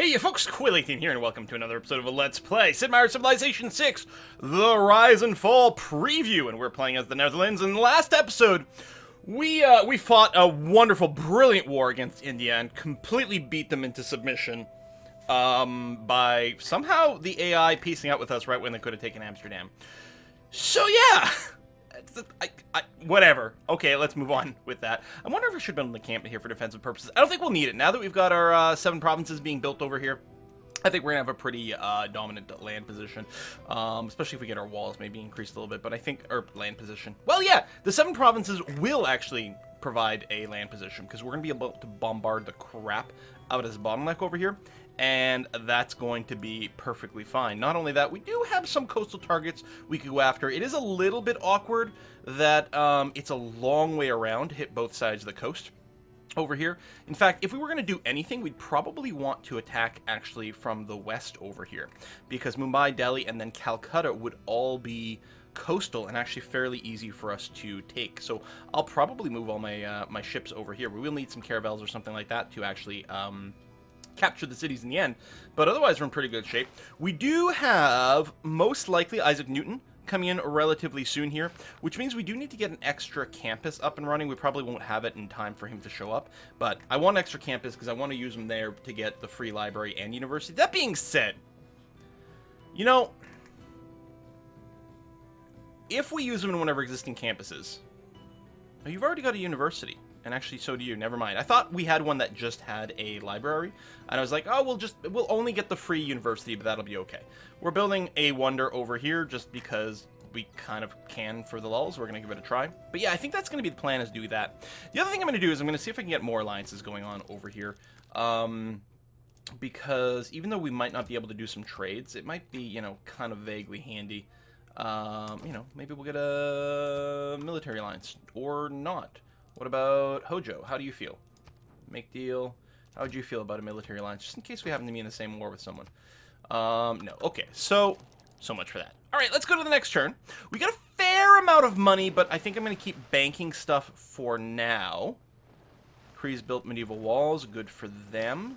Hey you folks, Quill18 here, and welcome to another episode of a Let's Play Sid Meier's Civilization 6, The Rise and Fall Preview, and we're playing as the Netherlands. In the last episode, we fought a wonderful, brilliant war against India and completely beat them into submission, by somehow the AI piecing out with us right when they could have taken Amsterdam. So yeah! Whatever. Okay, let's move on with that. I wonder if we should build an encampment here for defensive purposes. I don't think we'll need it. Now that we've got our 7 provinces being built over here, I think we're going to have a pretty dominant land position, especially if we get our walls maybe increased a little bit, but I think, or land position. Well, yeah, the 7 provinces will actually provide a land position, because we're going to be able to bombard the crap out of this bottleneck over here, and that's going to be perfectly fine. Not only that, we do have some coastal targets we could go after. It is a little bit awkward that it's a long way around to hit both sides of the coast over here. In fact, if we were going to do anything, we'd probably want to attack actually from the west over here, because Mumbai, Delhi, and then Calcutta would all be coastal and actually fairly easy for us to take. So I'll probably move all my my ships over here. We will need some caravels or something like that to actually capture the cities in the end, but otherwise we're in pretty good shape. We do have most likely Isaac Newton coming in relatively soon here, which means we do need to get an extra campus up and running. We probably won't have it in time for him to show up, but I want an extra campus because I want to use him there to get the free library and university. That being said, you know, if we use them in one of our existing campuses, oh, you've already got a university. And actually, so do you. Never mind. I thought we had one that just had a library. And I was like, oh, we'll only get the free university, but that'll be okay. We're building a wonder over here just because we kind of can for the lulz. We're going to give it a try. But yeah, I think that's going to be the plan, is do that. The other thing I'm going to do is I'm going to see if I can get more alliances going on over here. Because even though we might not be able to do some trades, it might be, you know, kind of vaguely handy. You know, maybe we'll get a military alliance or not. What about Hojo? How do you feel? Make deal. How would you feel about a military alliance? Just in case we happen to be in the same war with someone. No. Okay, so much for that. Alright, let's go to the next turn. We got a fair amount of money, but I think I'm going to keep banking stuff for now. Crees built medieval walls. Good for them.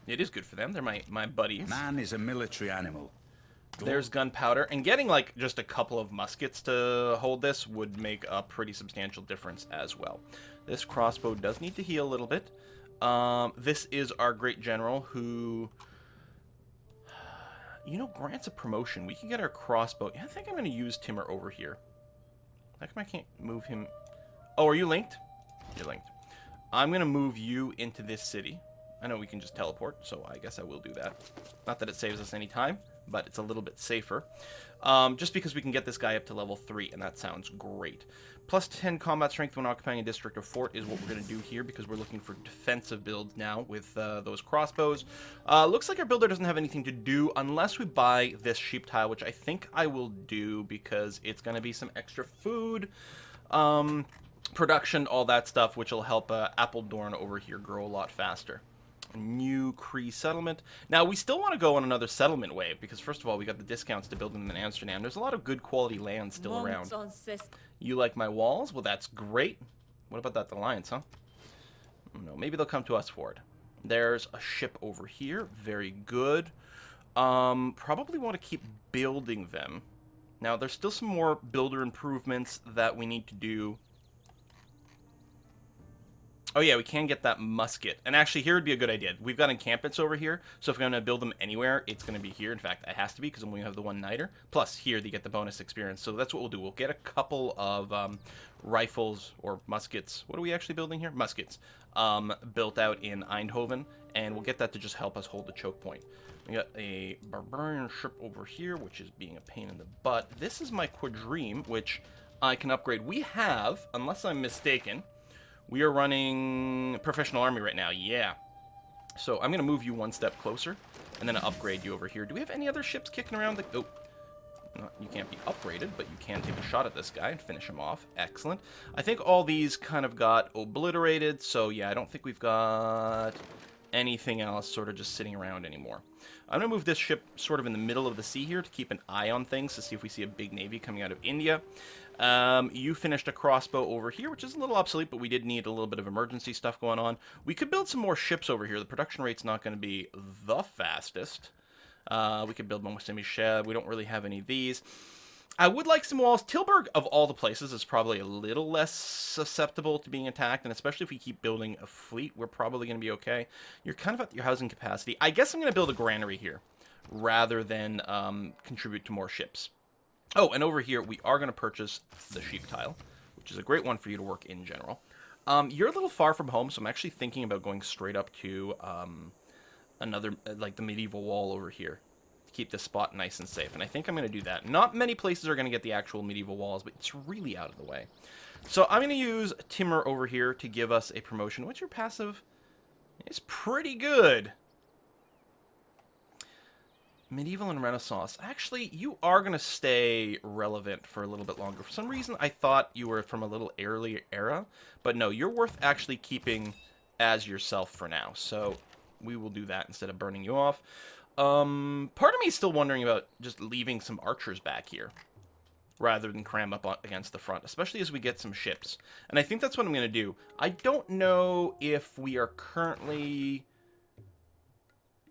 It is good for them. They're my buddies. Man is a military animal. There's gunpowder, and getting like just a couple of muskets to hold this would make a pretty substantial difference as well. This crossbow does need to heal a little bit. This is our great general who, you know, grants a promotion. We can get our crossbow. Yeah, I think I'm going to use Timur over here. How come I can't move him? Oh, are you linked? You're linked. I'm going to move you into this city. I know we can just teleport, so I guess I will do that. Not that it saves us any time, but it's a little bit safer. Just because we can get this guy up to level 3, and that sounds great. Plus 10 combat strength when occupying a district or fort is what we're going to do here, because we're looking for defensive builds now with those crossbows. Looks like our builder doesn't have anything to do unless we buy this sheep tile, which I think I will do because it's going to be some extra food, production, all that stuff, which will help Apeldoorn over here grow a lot faster. New Cree settlement. Now, we still want to go on another settlement wave, because first of all, we got the discounts to build them in Amsterdam. There's a lot of good quality land still around. You like my walls? Well, that's great. What about that alliance, huh? No, maybe they'll come to us for it. There's a ship over here. Very good. Probably want to keep building them. Now, there's still some more builder improvements that we need to do. Oh yeah, we can get that musket. And actually, here would be a good idea. We've got encampments over here, so if we're going to build them anywhere, it's going to be here. In fact, it has to be, because then we have the one nighter. Plus, here, they get the bonus experience. So that's what we'll do. We'll get a couple of rifles or muskets. What are we actually building here? Muskets. Built out in Eindhoven, and we'll get that to just help us hold the choke point. We got a barbarian ship over here, which is being a pain in the butt. This is my quadrime, which I can upgrade. We have, unless I'm mistaken, we are running professional army right now, yeah. So I'm going to move you one step closer, and then upgrade you over here. Do we have any other ships kicking around? Oh, no, you can't be upgraded, but you can take a shot at this guy and finish him off. Excellent. I think all these kind of got obliterated, so yeah, I don't think we've got anything else sort of just sitting around anymore. I'm going to move this ship sort of in the middle of the sea here to keep an eye on things to see if we see a big navy coming out of India. You finished a crossbow over here, which is a little obsolete, but we did need a little bit of emergency stuff going on. We could build some more ships over here. The production rate's not going to be the fastest. We could build more semi-shab. We don't really have any of these. I would like some walls. Tilburg, of all the places, is probably a little less susceptible to being attacked, and especially if we keep building a fleet, we're probably going to be okay. You're kind of at your housing capacity. I guess I'm going to build a granary here, rather than contribute to more ships. Oh, and over here, we are going to purchase the sheep tile, which is a great one for you to work in general. You're a little far from home, so I'm actually thinking about going straight up to another, like the medieval wall over here. Keep this spot nice and safe, and I think I'm going to do that. Not many places are going to get the actual medieval walls, but it's really out of the way. So I'm going to use Timur over here to give us a promotion. What's your passive? It's pretty good. Medieval and Renaissance. Actually, you are going to stay relevant for a little bit longer. For some reason, I thought you were from a little earlier era, but no, you're worth actually keeping as yourself for now. So we will do that instead of burning you off. Part of me is still wondering about just leaving some archers back here rather than cram up against the front, especially as we get some ships. And I think that's what I'm going to do. I don't know if we are currently...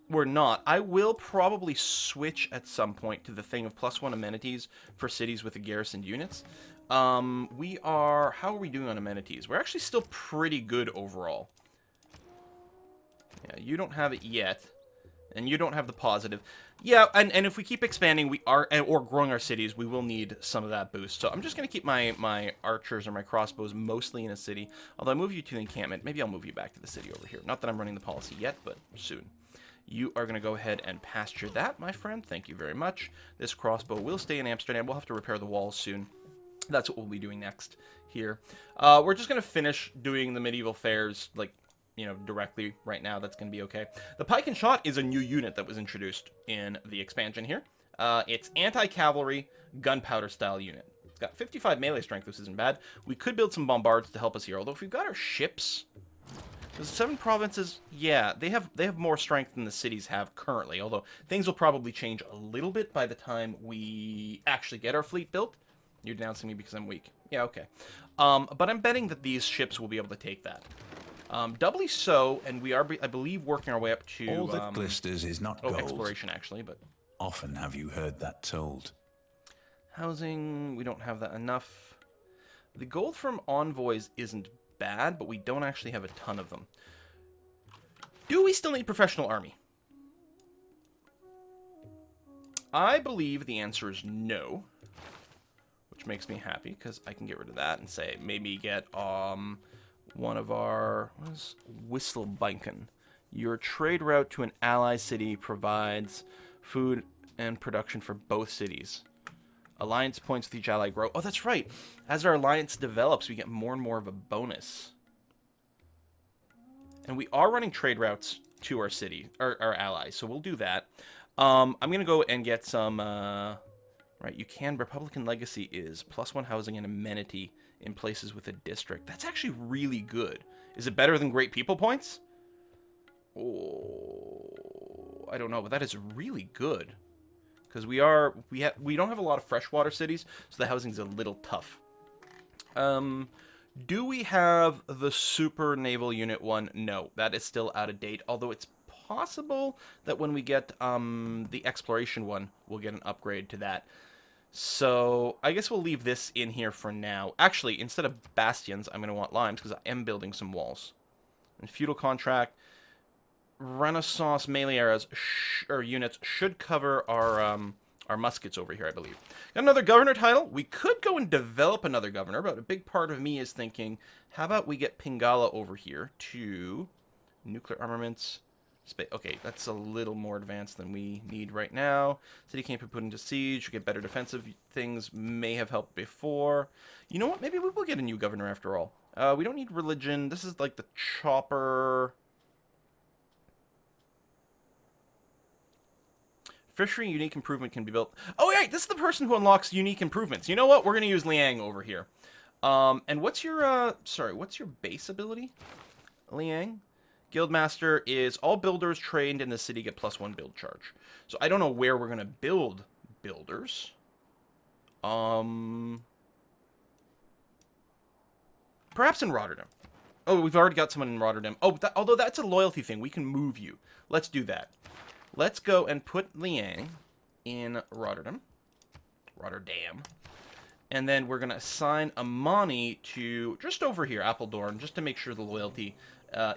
We're not. I will probably switch at some point to the thing of +1 amenities for cities with the garrisoned units. We are... How are we doing on amenities? We're actually still pretty good overall. Yeah, you don't have it yet. And you don't have the positive. Yeah, and if we keep expanding, we are, or growing our cities, we will need some of that boost. So I'm just going to keep my archers or my crossbows mostly in a city. Although I move you to the encampment, maybe I'll move you back to the city over here. Not that I'm running the policy yet, but soon. You are going to go ahead and pasture that, my friend. Thank you very much. This crossbow will stay in Amsterdam. We'll have to repair the walls soon. That's what we'll be doing next here. We're just going to finish doing the medieval fairs, like, you know, directly right now. That's going to be okay. The Pike and Shot is a new unit that was introduced in the expansion here. It's anti-cavalry, gunpowder style unit. It's got 55 melee strength, which isn't bad. We could build some bombards to help us here, although if we've got our ships... The 7 provinces, yeah, they have more strength than the cities have currently, although things will probably change a little bit by the time we actually get our fleet built. You're denouncing me because I'm weak. Yeah, okay. But I'm betting that these ships will be able to take that. Doubly so, and we are, I believe, working our way up to... All that glisters is not gold. Exploration, actually, but... Often have you heard that told. Housing, we don't have that enough. The gold from envoys isn't bad, but we don't actually have a ton of them. Do we still need professional army? I believe the answer is no, which makes me happy, because I can get rid of that and say, maybe get, one of our... What is Whistlebanken? Your trade route to an ally city provides food and production for both cities. Alliance points with each ally grow. Oh, that's right. As our alliance develops, we get more and more of a bonus. And we are running trade routes to our city, our allies, so we'll do that. I'm going to go and get some... Right, you can... Republican Legacy is +1 housing and amenity in places with a district. That's actually really good. Is it better than Great People Points? Oh, I don't know, but that is really good. Because we don't have a lot of freshwater cities, so the housing's a little tough. Do we have the Super Naval Unit 1? No, that is still out of date, although it's possible that when we get the Exploration one, we'll get an upgrade to that. So I guess we'll leave this in here for now. Actually, instead of bastions, I'm going to want limes, because I am building some walls. And Feudal Contract... Renaissance melee eras or units should cover our muskets over here, I believe. Got another governor title. We could go and develop another governor, but a big part of me is thinking, how about we get Pingala over here to nuclear armaments. Okay, that's a little more advanced than we need right now. City can't be put into siege. You get better defensive things. May have helped before. You know what? Maybe we will get a new governor after all. We don't need religion. This is like the chopper... Fishery unique improvement can be built. Oh, yeah, this is the person who unlocks unique improvements. You know what? We're going to use Liang over here. And what's your, what's your base ability, Liang? Guildmaster is all builders trained in the city get +1 build charge. So I don't know where we're going to build builders. Perhaps in Rotterdam. Oh, we've already got someone in Rotterdam. Oh, although that's a loyalty thing. We can move you. Let's do that. Let's go and put Liang in Rotterdam. Rotterdam. And then we're going to assign Amani to just over here, Apeldoorn, just to make sure the loyalty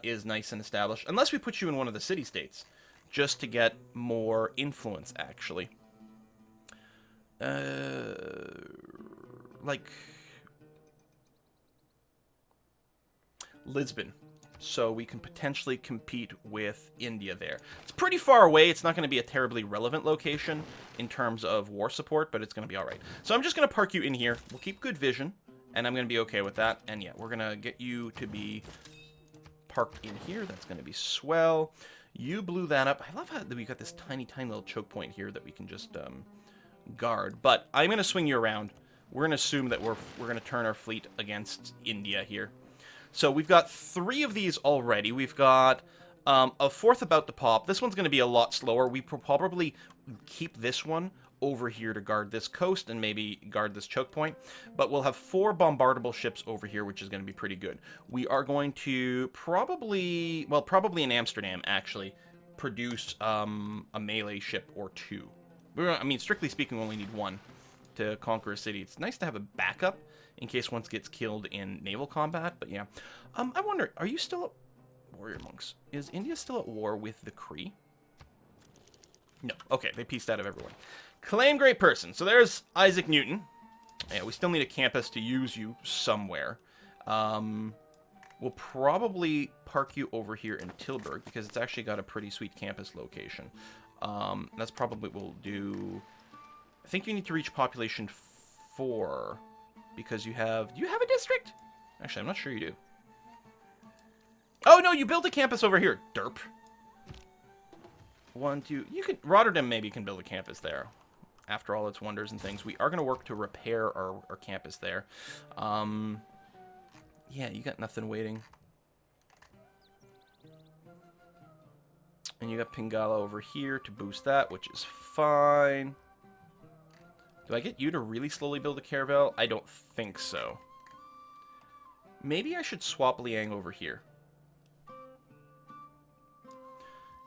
is nice and established. Unless we put you in one of the city-states, just to get more influence, actually. Like Lisbon. So we can potentially compete with India there. It's pretty far away. It's not going to be a terribly relevant location in terms of war support, but it's going to be all right. So I'm just going to park you in here. We'll keep good vision, and I'm going to be okay with that. And yeah, we're going to get you to be parked in here. That's going to be swell. You blew that up. I love how we got this tiny, tiny little choke point here that we can just guard. But I'm going to swing you around. We're going to assume that we're going to turn our fleet against India here. So we've got 3 of these already. We've got a 4th about to pop. This one's going to be a lot slower. We probably keep this one over here to guard this coast and maybe guard this choke point. But we'll have 4 bombardable ships over here, which is going to be pretty good. We are going to probably in Amsterdam, actually, produce a melee ship or 2. I mean, strictly speaking, we only need 1 to conquer a city. It's nice to have a backup in case one gets killed in naval combat, but yeah. I wonder, are you still at Warrior Monks? Is India still at war with the Cree? No. Okay, they pieced out of everyone. Claim Great Person. So there's Isaac Newton. Yeah, we still need a campus to use you somewhere. We'll probably park you over here in Tilburg because it's actually got a pretty sweet campus location. That's probably what we'll do. I think you need to reach population 4 because you have... Do you have a district? Actually, I'm not sure you do. Oh, no, you built a campus over here. Derp. 1, 2... You could... Rotterdam maybe can build a campus there. After all its wonders and things. We are going to work to repair our campus there. Yeah, you got nothing waiting. And you got Pingala over here to boost that, which is fine. Do I get you to really slowly build a caravel? I don't think so. Maybe I should swap Liang over here.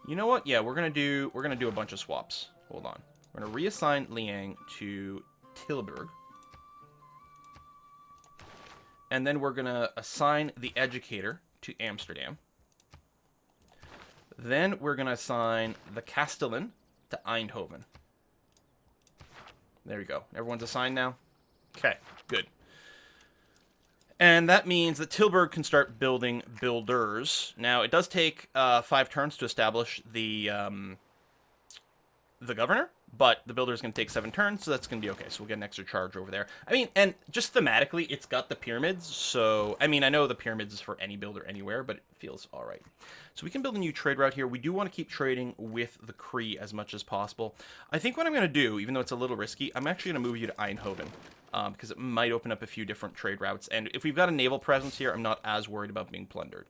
You know what? Yeah, we're gonna do a bunch of swaps. Hold on. We're gonna reassign Liang to Tilburg. And then we're gonna assign the educator to Amsterdam. Then we're gonna assign the Castellan to Eindhoven. There we go. Everyone's assigned now? Okay, good. And that means that Tilburg can start building builders. Now, it does take 5 turns to establish the governor, but the builder is going to take 7 turns, so that's going to be okay. So we'll get an extra charge over there. I mean, and just thematically, it's got the pyramids, so... I mean, I know the pyramids is for any builder anywhere, but it feels all right. So we can build a new trade route here. We do want to keep trading with the Cree as much as possible. I think what I'm going to do, even though it's a little risky, I'm actually going to move you to Eindhoven, because it might open up a few different trade routes. And if we've got a naval presence here, I'm not as worried about being plundered.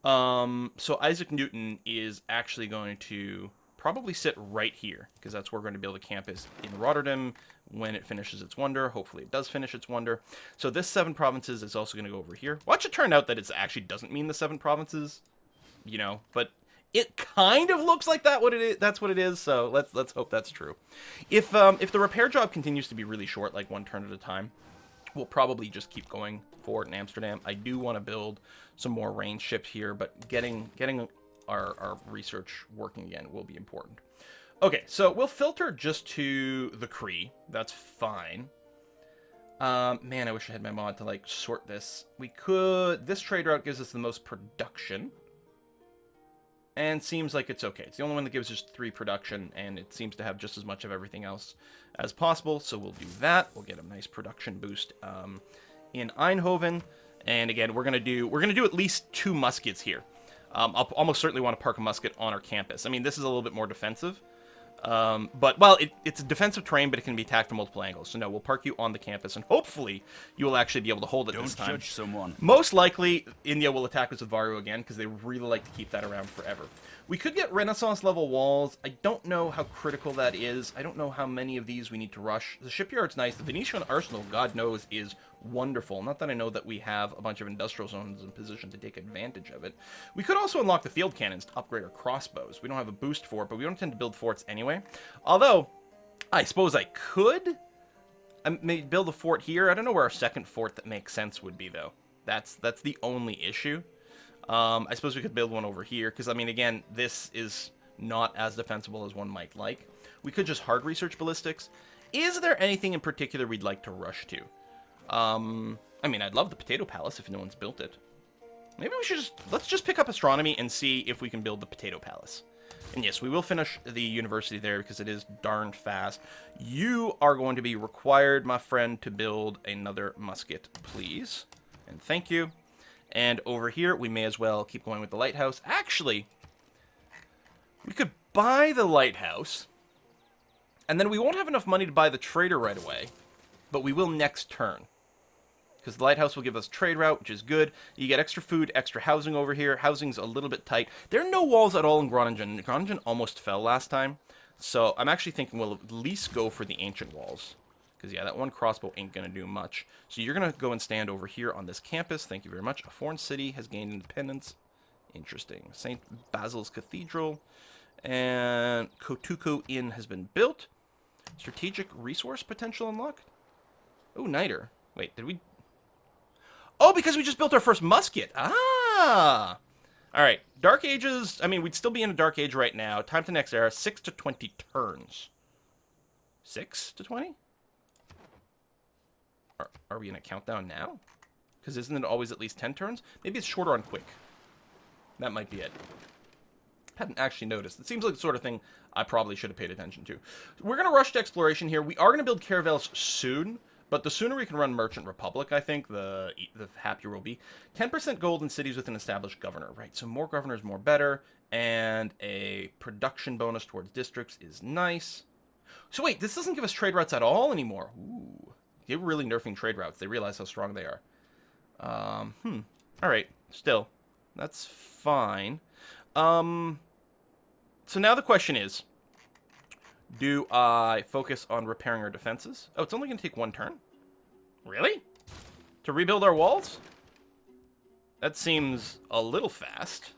So Isaac Newton is actually going to... probably sit right here, because that's where we're going to build a campus in Rotterdam when it finishes its wonder. Hopefully it does finish its wonder. So this 7 provinces is also going to go over here. Watch it turn out that it actually doesn't mean the 7 provinces, you know, but it kind of looks like that what it is. That's what it is. So let's hope that's true. If the repair job continues to be really short, like 1 turn at a time, we'll probably just keep going forward in Amsterdam. I do want to build some more range ships here, but getting our research working again will be important. Okay, so we'll filter just to the Cree. That's fine. Man, I wish I had my mod to, like, sort this. We could... This trade route gives us the most production. And seems like it's okay. It's the only one that gives us 3 production, and it seems to have just as much of everything else as possible. So we'll do that. We'll get a nice production boost in Eindhoven. And again, we're gonna do at least 2 muskets here. I'll almost certainly want to park a musket on our campus. I mean, this is a little bit more defensive. But, well, it's a defensive terrain, but it can be attacked from multiple angles. So, no, we'll park you on the campus, and hopefully you will actually be able to hold it this time. Don't judge someone. Most likely, India will attack us with Varu again, because they really like to keep that around forever. We could get Renaissance-level walls. I don't know how critical that is. I don't know how many of these we need to rush. The shipyard's nice. The Venetian arsenal, God knows, is wonderful. Not that I know that we have a bunch of industrial zones in position to take advantage of it. We could also unlock the field cannons to upgrade our crossbows. We don't have a boost for it, but we don't tend to build forts anyway. Although, I suppose I could maybe build a fort here. I don't know where our second fort that makes sense would be, though. That's the only issue. I suppose we could build one over here, because, I mean, again, this is not as defensible as one might like. We could just hard research ballistics. Is there anything in particular we'd like to rush to? I mean, I'd love the Potato Palace if no one's built it. Maybe we should let's just pick up astronomy and see if we can build the Potato Palace. And yes, we will finish the university there because it is darn fast. You are going to be required, my friend, to build another musket, please. And thank you. And over here, we may as well keep going with the lighthouse. Actually, we could buy the lighthouse, and then we won't have enough money to buy the trader right away, but we will next turn. Because the lighthouse will give us trade route, which is good. You get extra food, extra housing over here. Housing's a little bit tight. There are no walls at all in Groningen. Groningen almost fell last time. So I'm actually thinking we'll at least go for the ancient walls. Because, yeah, that one crossbow ain't going to do much. So you're going to go and stand over here on this campus. Thank you very much. A foreign city has gained independence. Interesting. St. Basil's Cathedral. And Kotuko Inn has been built. Strategic resource potential unlocked. Oh, Niter. Wait, did we... Oh, because we just built our first musket. Ah! All right. Dark Ages. I mean, we'd still be in a Dark Age right now. Time to next era. 6 to 20 turns. 6 to 20? Are we in a countdown now? Because isn't it always at least 10 turns? Maybe it's shorter on quick. That might be it. Hadn't actually noticed. It seems like the sort of thing I probably should have paid attention to. We're going to rush to exploration here. We are going to build caravels soon. But the sooner we can run Merchant Republic, I think, the happier we'll be. 10% gold in cities with an established governor. Right, so more governors, more better. And a production bonus towards districts is nice. So wait, this doesn't give us trade routes at all anymore. Ooh. They're really nerfing trade routes. They realize how strong they are. Alright, still. That's fine. So now the question is, do I focus on repairing our defenses? Oh, it's only going to take one turn? Really? To rebuild our walls? That seems a little fast.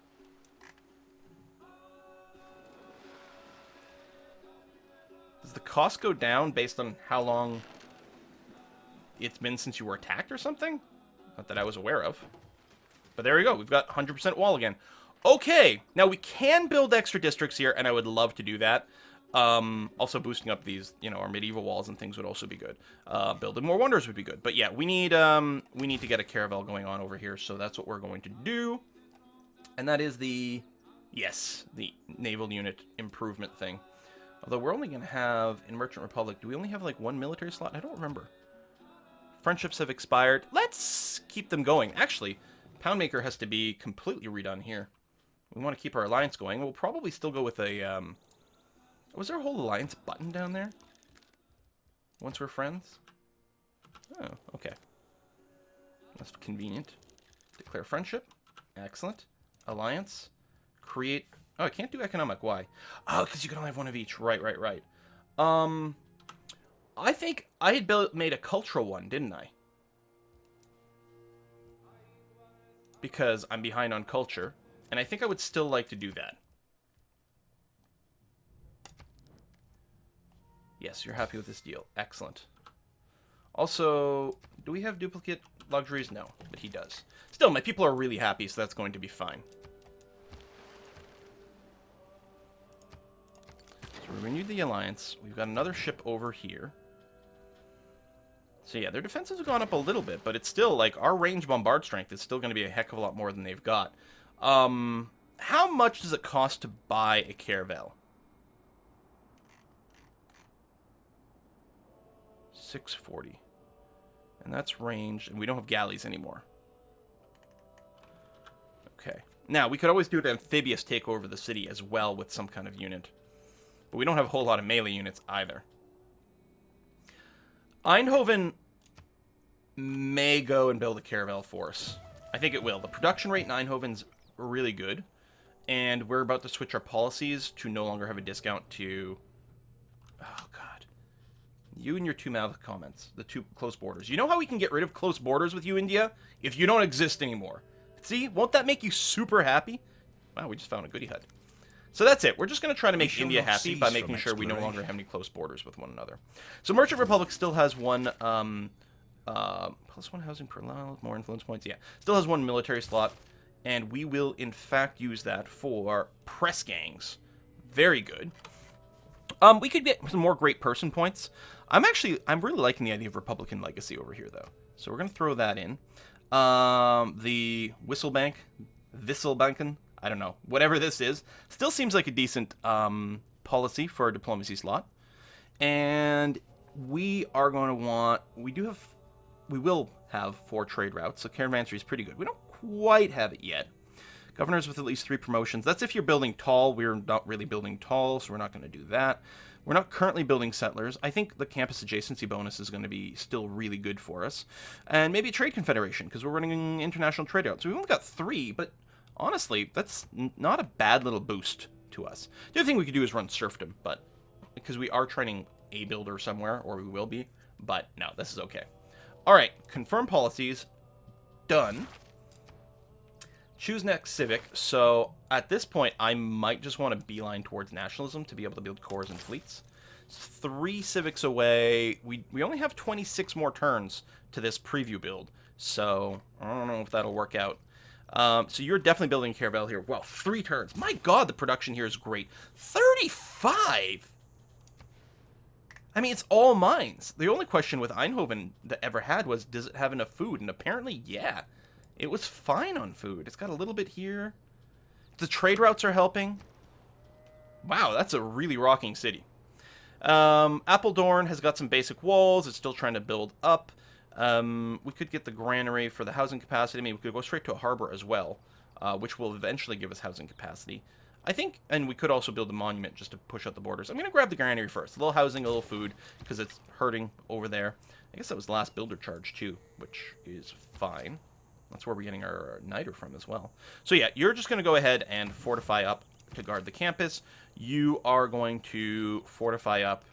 Does the cost go down based on how long it's been since you were attacked or something? Not that I was aware of. But there we go. We've got 100% wall again. Okay. Now we can build extra districts here, and I would love to do that. Also boosting up these, our medieval walls and things would also be good. Building more wonders would be good. But yeah, we need to get a caravel going on over here, so that's what we're going to do. And that is the naval unit improvement thing. Although we're only going to have, in Merchant Republic, do we only have like one military slot? I don't remember. Friendships have expired. Let's keep them going. Actually, Poundmaker has to be completely redone here. We want to keep our alliance going. We'll probably still go with a, was there a whole alliance button down there? Once we're friends? Oh, okay. That's convenient. Declare friendship. Excellent. Alliance. Create... Oh, I can't do economic. Why? Oh, because you can only have one of each. Right. I think I had made a cultural one, didn't I? Because I'm behind on culture. And I think I would still like to do that. Yes, you're happy with this deal. Excellent. Also, do we have duplicate luxuries? No, but he does. Still, my people are really happy, so that's going to be fine. So we renewed the alliance. We've got another ship over here. So yeah, their defenses have gone up a little bit, but it's still, like, our range bombard strength is still going to be a heck of a lot more than they've got. How much does it cost to buy a caravel? 640. And that's ranged, and we don't have galleys anymore. Okay. Now, we could always do an amphibious takeover of the city as well with some kind of unit. But we don't have a whole lot of melee units either. Eindhoven may go and build a caravel force. I think it will. The production rate in Eindhoven's really good. And we're about to switch our policies to no longer have a discount to... Oh, God. You and your two-mouth comments. The two close borders. You know how we can get rid of close borders with you, India? If you don't exist anymore. See? Won't that make you super happy? Wow, we just found a goodie hut. So that's it. We're just going to try to make India happy by making sure we no longer have any close borders with one another. So Merchant Republic still has one... plus one housing per lot, more influence points. Yeah, still has one military slot. And we will, in fact, use that for press gangs. Very good. We could get some more great person points. I'm really liking the idea of Republican Legacy over here, though. So we're going to throw that in. The Wisselbanken, I don't know, whatever this is, still seems like a decent policy for a diplomacy slot. And we are going to want, we will have 4 trade routes, so Caravanserai is pretty good. We don't quite have it yet. Governors with at least 3 promotions. That's if you're building tall. We're not really building tall, so we're not going to do that. We're not currently building settlers. I think the campus adjacency bonus is going to be still really good for us. And maybe a trade confederation, because we're running international trade routes. So we've only got 3, but honestly, that's not a bad little boost to us. The other thing we could do is run serfdom, but because we are training a builder somewhere, or we will be. But no, this is okay. All right, confirm policies. Done. Choose next civic. So at this point, I might just want to beeline towards nationalism to be able to build corps and fleets. 3 civics away. We only have 26 more turns to this preview build. So I don't know if that'll work out. So you're definitely building a caravel here. Well, 3 turns. My God, the production here is great. 35! I mean, it's all mines. The only question with Eindhoven that ever had was, does it have enough food? And apparently, yeah. It was fine on food. It's got a little bit here. The trade routes are helping. Wow, that's a really rocking city. Apeldoorn has got some basic walls. It's still trying to build up. We could get the granary for the housing capacity. I mean, we could go straight to a harbor as well, which will eventually give us housing capacity. I think, and we could also build a monument just to push out the borders. I'm going to grab the granary first. A little housing, a little food, because it's hurting over there. I guess that was the last builder charge, too, which is fine. That's where we're getting our niter from as well. So yeah, you're just going to go ahead and fortify up to guard the campus. You are going to fortify up,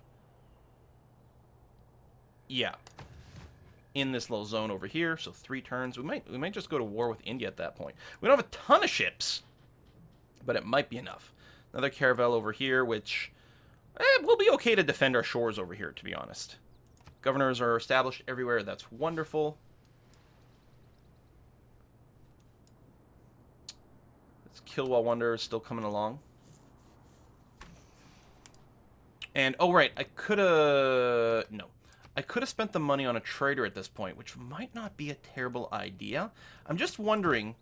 yeah, in this little zone over here. So 3 turns. We might just go to war with India at that point. We don't have a ton of ships, but it might be enough. Another caravel over here, which will be okay to defend our shores over here, to be honest. Governors are established everywhere. That's wonderful. Killwall Wonder is still coming along. And, oh right, I could have spent the money on a trader at this point, which might not be a terrible idea. I'm just wondering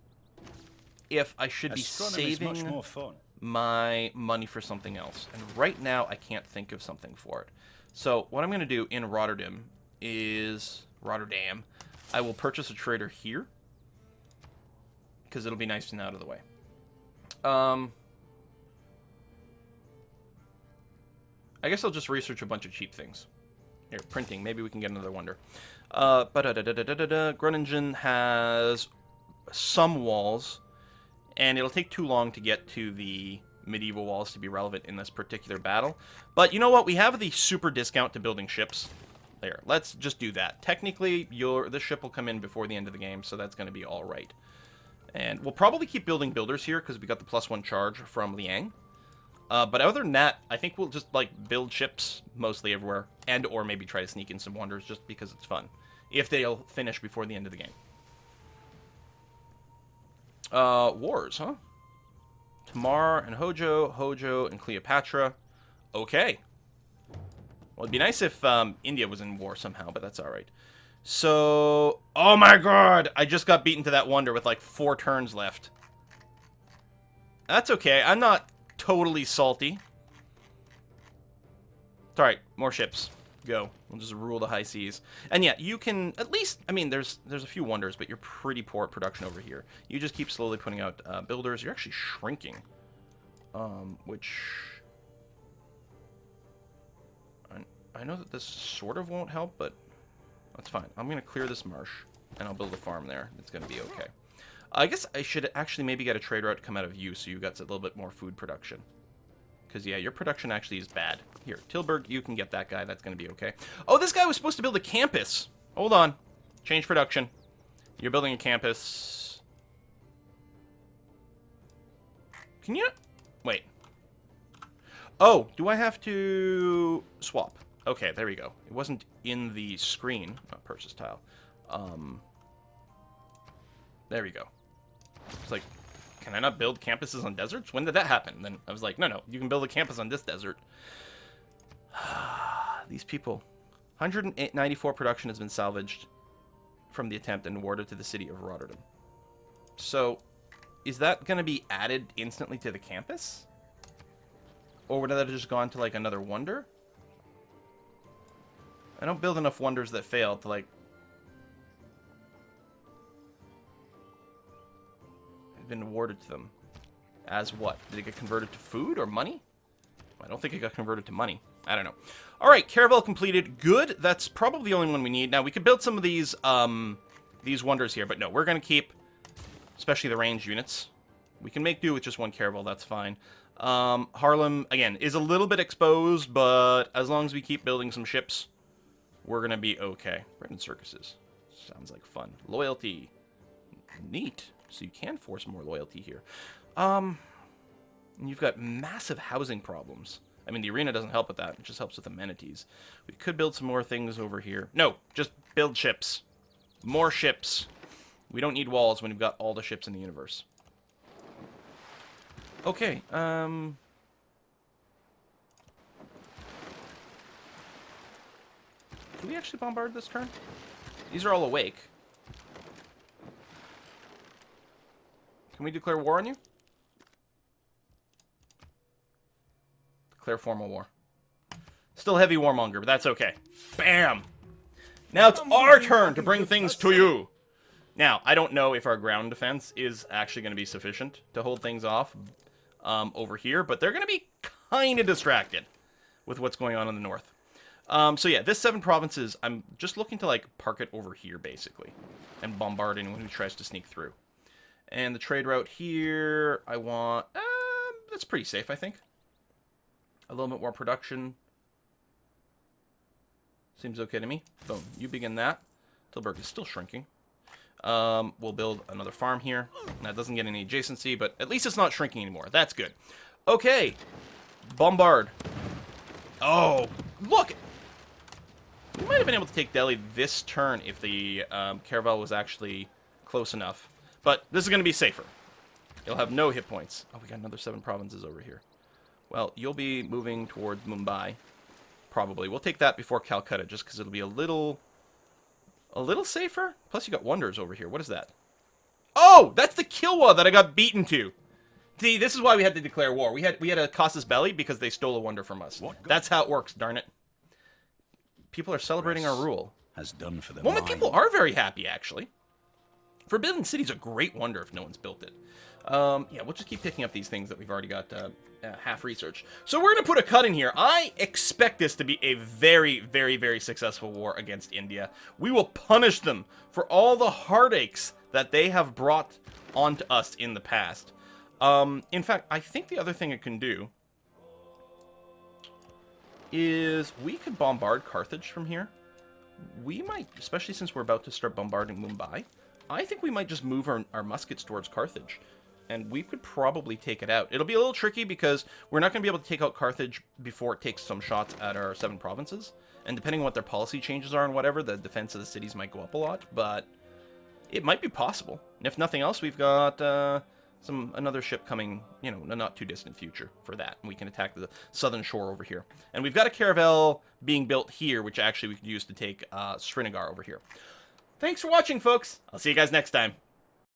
if I should be saving much more fun. my money for something else. And right now, I can't think of something for it. So what I'm going to do in Rotterdam is... Rotterdam. I will purchase a trader here, because it'll be nice and out of the way. I guess I'll just research a bunch of cheap things. Here, printing. Maybe we can get another wonder. Groningen has some walls, and it'll take too long to get to the medieval walls to be relevant in this particular battle. But you know what? We have the super discount to building ships. There, let's just do that. Technically, this ship will come in before the end of the game, so that's going to be all right. And we'll probably keep building builders here because we got the +1 charge from Liang. But other than that, I think we'll just like build ships mostly everywhere, and or maybe try to sneak in some wonders just because it's fun, if they'll finish before the end of the game. Wars, huh? Tamar and Hojo and Cleopatra. Okay. Well, it'd be nice if India was in war somehow, but that's all right. So, oh my God, I just got beaten to that wonder with like 4 turns left. That's okay. I'm not totally salty. It's alright, more ships. Go. We'll just rule the high seas. And yeah, you can at least, I mean, there's a few wonders, but you're pretty poor at production over here. You just keep slowly putting out builders. You're actually shrinking. Which... I know that this sort of won't help, but that's fine. I'm going to clear this marsh, and I'll build a farm there. It's going to be okay. I guess I should actually maybe get a trade route to come out of you, so you got a little bit more food production. Because, yeah, your production actually is bad. Here, Tilburg, you can get that guy. That's going to be okay. Oh, this guy was supposed to build a campus. Hold on. Change production. You're building a campus. Can you... Wait. Oh, do I have to swap? Okay, there we go. It wasn't in the screen. Not purchase tile. There we go. It's like, can I not build campuses on deserts? When did that happen? And then I was like, no, you can build a campus on this desert. These people. 194 production has been salvaged from the attempt and awarded to the city of Rotterdam. So, is that going to be added instantly to the campus? Or would that have just gone to, like, another wonder? I don't build enough wonders that fail to, like... have been awarded to them. As what? Did it get converted to food or money? I don't think it got converted to money. I don't know. Alright, Caravel completed. Good. That's probably the only one we need. Now, we could build some of these wonders here, but no, we're going to keep, especially the range units. We can make do with just one Caravel, that's fine. Harlem, again, is a little bit exposed, but as long as we keep building some ships, we're going to be okay. Bread circuses. Sounds like fun. Loyalty. Neat. So you can force more loyalty here. You've got massive housing problems. I mean, the arena doesn't help with that. It just helps with amenities. We could build some more things over here. No, just build ships. More ships. We don't need walls when we've got all the ships in the universe. Okay, Can we actually bombard this turn? These are all awake. Can we declare war on you? Declare formal war. Still heavy warmonger, but that's okay. Bam! Now it's our turn to bring things to you! Now, I don't know if our ground defense is actually going to be sufficient to hold things off over here, but they're going to be kind of distracted with what's going on in the north. So yeah, this 7 provinces, I'm just looking to, like, park it over here, basically, and bombard anyone who tries to sneak through. And the trade route here, I want... that's pretty safe, I think. A little bit more production. Seems okay to me. Boom. You begin that. Tilburg is still shrinking. We'll build another farm here. That doesn't get any adjacency, but at least it's not shrinking anymore. That's good. Okay. Bombard. Oh, look! We might have been able to take Delhi this turn if the Caravel was actually close enough. But this is going to be safer. It'll have no hit points. Oh, we got another 7 provinces over here. Well, you'll be moving towards Mumbai. Probably. We'll take that before Calcutta, just because it'll be a little safer. Plus, you got wonders over here. What is that? Oh, that's the Kilwa that I got beaten to. See, this is why we had to declare war. We had a casus belli because they stole a wonder from us. That's how it works, darn it. People are celebrating our rule. Has done for them. Well, people are very happy, actually. Forbidden City's a great wonder if no one's built it. Yeah, we'll just keep picking up these things that we've already got half researched. So we're going to put a cut in here. I expect this to be a very, very, very successful war against India. We will punish them for all the heartaches that they have brought onto us in the past. In fact, I think the other thing it can do is we could bombard Carthage from here. We might, especially since we're about to start bombarding Mumbai, I think we might just move our muskets towards Carthage, and we could probably take it out. It'll be a little tricky because we're not going to be able to take out Carthage before it takes some shots at our 7 provinces, and depending on what their policy changes are and whatever, the defense of the cities might go up a lot, but it might be possible. And if nothing else, we've got another ship coming, you know, in a not too distant future for that, and we can attack the southern shore over here. And we've got a caravel being built here, which actually we could use to take Srinagar over here. Thanks for watching, folks. I'll see you guys next time.